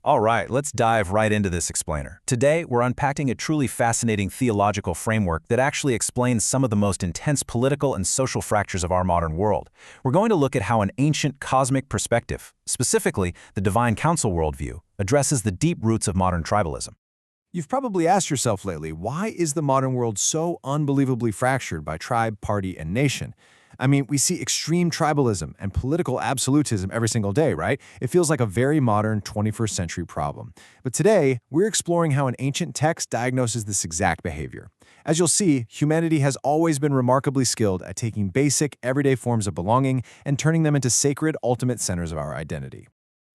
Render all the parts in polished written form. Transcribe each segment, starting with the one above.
All right, let's dive right into this explainer. Today, we're unpacking a truly fascinating theological framework that actually explains some of the most intense political and social fractures of our modern world. We're going to look at how an ancient cosmic perspective, specifically the divine council worldview, addresses the deep roots of modern tribalism. You've probably asked yourself lately, why is the modern world so unbelievably fractured by tribe, party, and nation? I mean, we see extreme tribalism and political absolutism every single day, right? It feels like a very modern 21st century problem. But today, we're exploring how an ancient text diagnoses this exact behavior. As you'll see, humanity has always been remarkably skilled at taking basic, everyday forms of belonging and turning them into sacred, ultimate centers of our identity.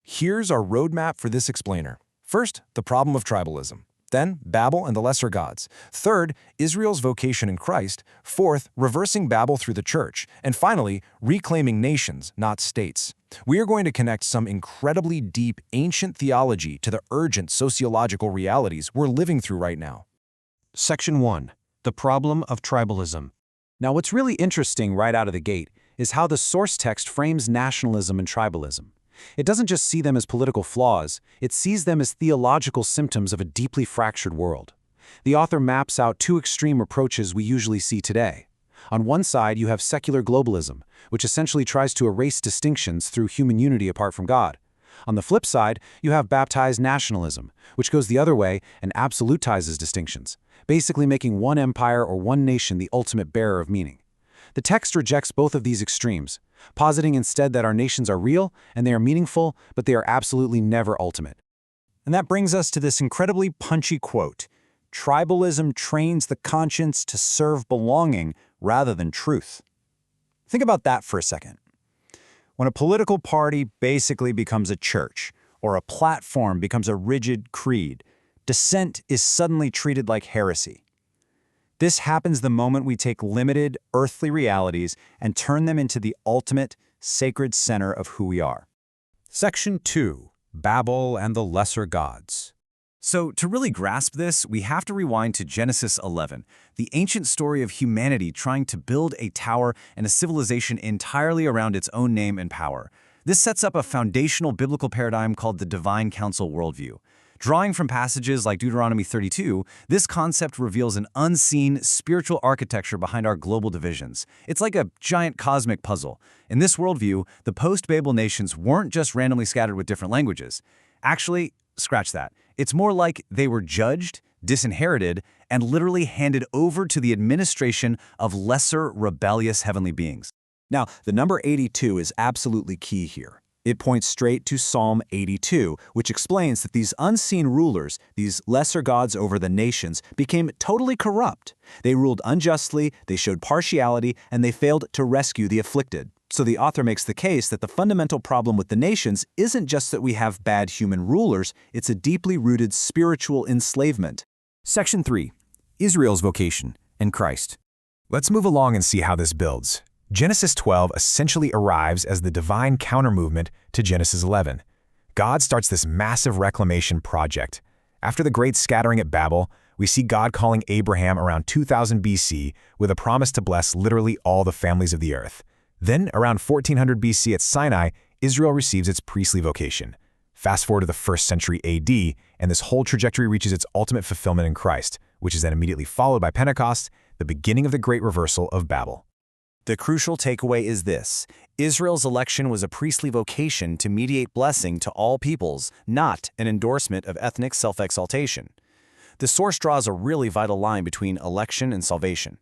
Here's our roadmap for this explainer. First, the problem of tribalism. Then, Babel and the lesser gods. Third, Israel's vocation in Christ. Fourth, reversing Babel through the church. And finally, reclaiming nations, not states. We are going to connect some incredibly deep ancient theology to the urgent sociological realities we're living through right now. Section 1. The problem of tribalism. Now, what's really interesting right out of the gate is how the source text frames nationalism and tribalism. It doesn't just see them as political flaws, it sees them as theological symptoms of a deeply fractured world. The author maps out two extreme approaches we usually see today. On one side, you have secular globalism, which essentially tries to erase distinctions through human unity apart from God. On the flip side, you have baptized nationalism, which goes the other way and absolutizes distinctions, basically making one empire or one nation the ultimate bearer of meaning. The text rejects both of these extremes, positing instead that our nations are real and they are meaningful, but they are absolutely never ultimate. And that brings us to this incredibly punchy quote: "Tribalism trains the conscience to serve belonging rather than truth." Think about that for a second. When a political party basically becomes a church, or a platform becomes a rigid creed, dissent is suddenly treated like heresy. This happens the moment we take limited, earthly realities and turn them into the ultimate, sacred center of who we are. Section 2. Babel and the lesser gods. So, to really grasp this, we have to rewind to Genesis 11, the ancient story of humanity trying to build a tower and a civilization entirely around its own name and power. This sets up a foundational biblical paradigm called the divine council worldview. Drawing from passages like Deuteronomy 32, this concept reveals an unseen spiritual architecture behind our global divisions. It's like a giant cosmic puzzle. In this worldview, the post-Babel nations weren't just randomly scattered with different languages. Actually, scratch that. It's more like they were judged, disinherited, and literally handed over to the administration of lesser, rebellious heavenly beings. Now, the number 82 is absolutely key here. It points straight to Psalm 82, which explains that these unseen rulers, these lesser gods over the nations, became totally corrupt. They ruled unjustly, they showed partiality, and they failed to rescue the afflicted. So the author makes the case that the fundamental problem with the nations isn't just that we have bad human rulers, it's a deeply rooted spiritual enslavement. Section 3. Israel's vocation in Christ. Let's move along and see how this builds. Genesis 12 essentially arrives as the divine counter-movement to Genesis 11. God starts this massive reclamation project. After the great scattering at Babel, we see God calling Abraham around 2000 BC with a promise to bless literally all the families of the earth. Then, around 1400 BC at Sinai, Israel receives its priestly vocation. Fast forward to the 1st century AD, and this whole trajectory reaches its ultimate fulfillment in Christ, which is then immediately followed by Pentecost, the beginning of the great reversal of Babel. The crucial takeaway is this: Israel's election was a priestly vocation to mediate blessing to all peoples, not an endorsement of ethnic self-exaltation. The source draws a really vital line between election and salvation.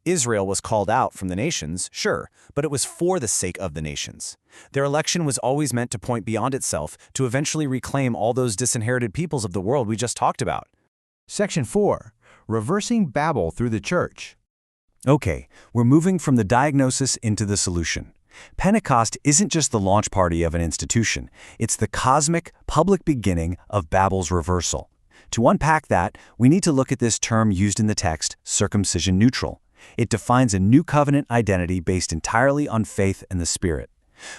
Israel was called out from the nations, sure, but it was for the sake of the nations. Their election was always meant to point beyond itself to eventually reclaim all those disinherited peoples of the world we just talked about. Section 4. Reversing Babel through the church. Okay, we're moving from the diagnosis into the solution. Pentecost isn't just the launch party of an institution, it's the cosmic, public beginning of Babel's reversal. To unpack that, we need to look at this term used in the text, circumcision neutral. It defines a new covenant identity based entirely on faith and the Spirit.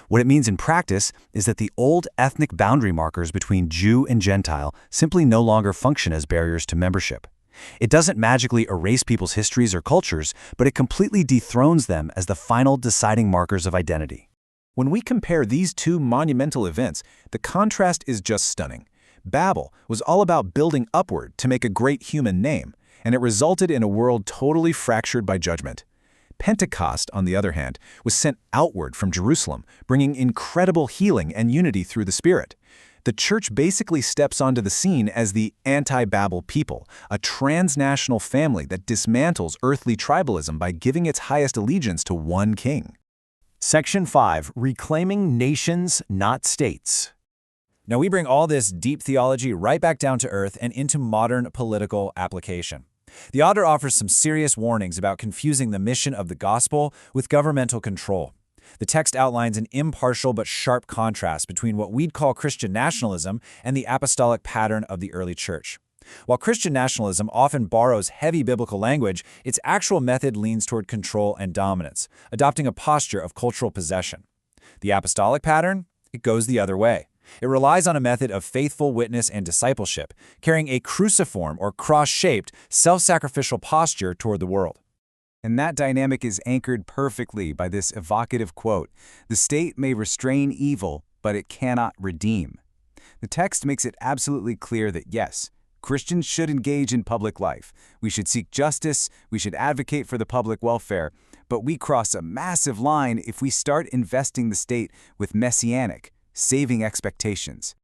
What it means in practice is that the old ethnic boundary markers between Jew and Gentile simply no longer function as barriers to membership. It doesn't magically erase people's histories or cultures, but it completely dethrones them as the final deciding markers of identity. When we compare these two monumental events, the contrast is just stunning. Babel was all about building upward to make a great human name, and it resulted in a world totally fractured by judgment. Pentecost, on the other hand, was sent outward from Jerusalem, bringing incredible healing and unity through the Spirit. The church basically steps onto the scene as the anti-Babel people, a transnational family that dismantles earthly tribalism by giving its highest allegiance to one king. Section 5. Reclaiming nations, not states. Now we bring all this deep theology right back down to earth and into modern political application. The author offers some serious warnings about confusing the mission of the gospel with governmental control. The text outlines an impartial but sharp contrast between what we'd call Christian nationalism and the apostolic pattern of the early church. While Christian nationalism often borrows heavy biblical language, its actual method leans toward control and dominance, adopting a posture of cultural possession. The apostolic pattern? It goes the other way. It relies on a method of faithful witness and discipleship, carrying a cruciform or cross-shaped, self-sacrificial posture toward the world. And that dynamic is anchored perfectly by this evocative quote, "The state may restrain evil, but it cannot redeem." The text makes it absolutely clear that yes, Christians should engage in public life. We should seek justice, we should advocate for the public welfare, but we cross a massive line if we start investing the state with messianic, saving expectations.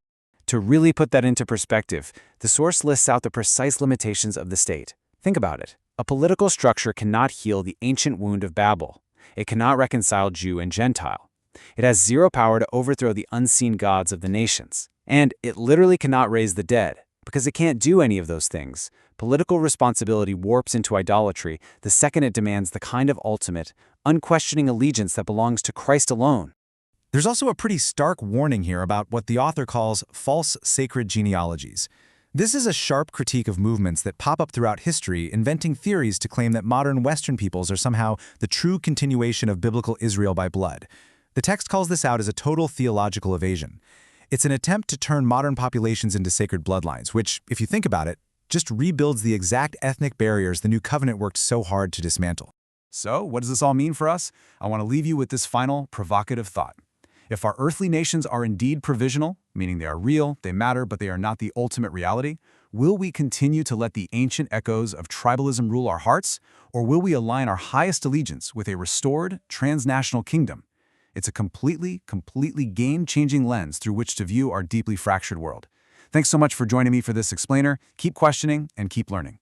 To really put that into perspective, the source lists out the precise limitations of the state. Think about it. A political structure cannot heal the ancient wound of Babel. It cannot reconcile Jew and Gentile. It has zero power to overthrow the unseen gods of the nations. And it literally cannot raise the dead, because it can't do any of those things. Political responsibility warps into idolatry the second it demands the kind of ultimate, unquestioning allegiance that belongs to Christ alone. There's also a pretty stark warning here about what the author calls false sacred genealogies. This is a sharp critique of movements that pop up throughout history, inventing theories to claim that modern Western peoples are somehow the true continuation of biblical Israel by blood. The text calls this out as a total theological evasion. It's an attempt to turn modern populations into sacred bloodlines, which, if you think about it, just rebuilds the exact ethnic barriers the New Covenant worked so hard to dismantle. So, what does this all mean for us? I want to leave you with this final, provocative thought. If our earthly nations are indeed provisional, meaning they are real, they matter, but they are not the ultimate reality, will we continue to let the ancient echoes of tribalism rule our hearts, or will we align our highest allegiance with a restored, transnational kingdom? It's a completely game-changing lens through which to view our deeply fractured world. Thanks so much for joining me for this explainer. Keep questioning and keep learning.